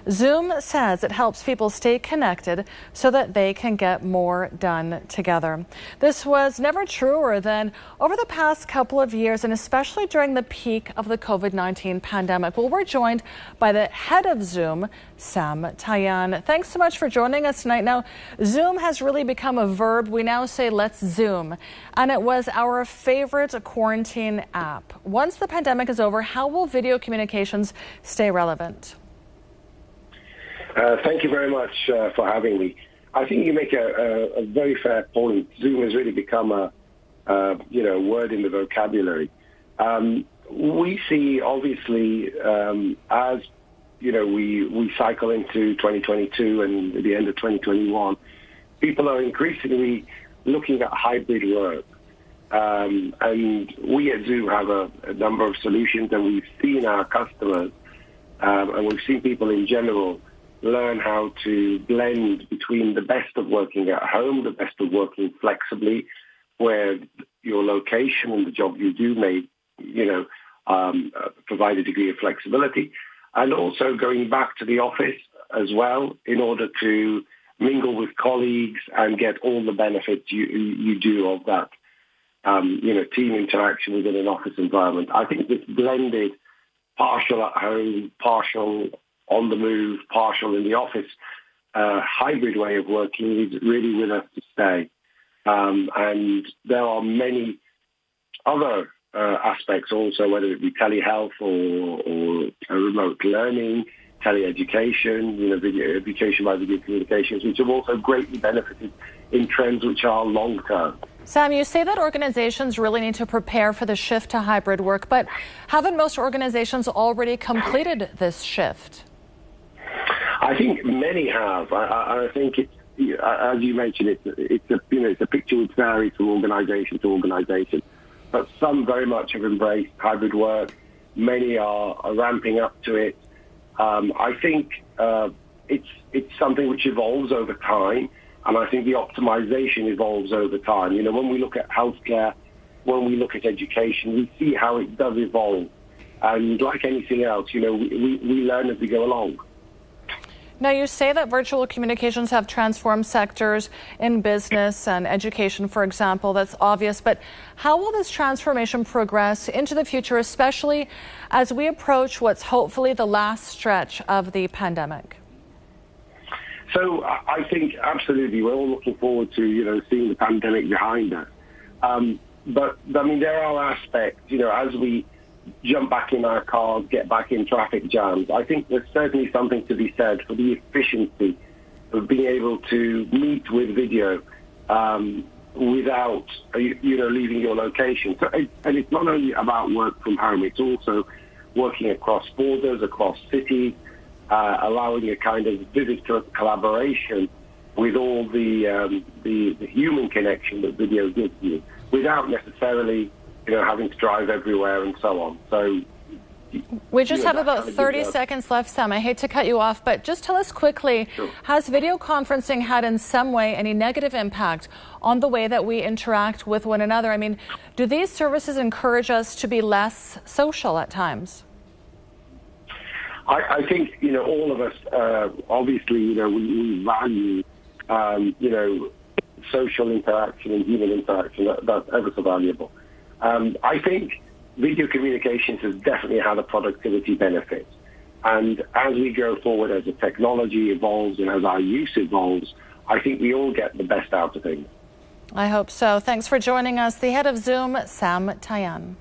Zoom says it helps people stay connected so that they can get more done together. This was never truer than over the past couple of years, and especially during the peak of the COVID-19 pandemic. Well, we're joined by the head of Zoom, Sam Tayan. Thanks so much for joining us tonight. Now, Zoom has really become a verb. We now say, let's Zoom. And it was our favorite quarantine app. Once the pandemic is over, how will video communications stay relevant? Thank you very much for having me. I think you make a very fair point. Zoom has really become a word in the vocabulary. We see, obviously, as we cycle into 2022 and the end of 2021, people are increasingly looking at hybrid work. And we at Zoom have a number of solutions, and we've seen our customers and we've seen people in general learn how to blend between the best of working at home, the best of working flexibly, where your location and the job you do may, provide a degree of flexibility, and also going back to the office as well in order to mingle with colleagues and get all the benefits you do of that, team interaction within an office environment. I think this blended partial at home, partial on the move, partial in the office, hybrid way of working is really with us to stay. And there are many other aspects also, whether it be telehealth or remote learning, teleeducation, video education by video communications, which have also greatly benefited in trends which are long-term. Sam, you say that organizations really need to prepare for the shift to hybrid work, but haven't most organizations already completed this shift? I think many have. I think it's, as you mentioned, it's a picture which varies from organisation to organisation. But some very much have embraced hybrid work. Many are ramping up to it. I think it's something which evolves over time, and I think the optimization evolves over time. When we look at healthcare, when we look at education, we see how it does evolve. And like anything else, we learn as we go along. Now, you say that virtual communications have transformed sectors in business and education, for example. That's obvious. But how will this transformation progress into the future, especially as we approach what's hopefully the last stretch of the pandemic? So I think absolutely we're all looking forward to, seeing the pandemic behind us. But, there are aspects, as we jump back in our cars, get back in traffic jams. I think there's certainly something to be said for the efficiency of being able to meet with video without, leaving your location. So, and it's not only about work from home, it's also working across borders, across cities, allowing a kind of vivid collaboration with all the human connection that video gives you, without necessarily having to drive everywhere and so on. So we just have about 30 seconds left, Sam. I hate to cut you off, but just tell us quickly, Sure. Has video conferencing had in some way any negative impact on the way that we interact with one another? Do these services encourage us to be less social at times? I think, all of us, obviously, we value, social interaction and human interaction. That's ever so valuable. I think video communications has definitely had a productivity benefit. And as we go forward, as the technology evolves and as our use evolves, I think we all get the best out of things. I hope so. Thanks for joining us. The head of Zoom, Sam Tayan.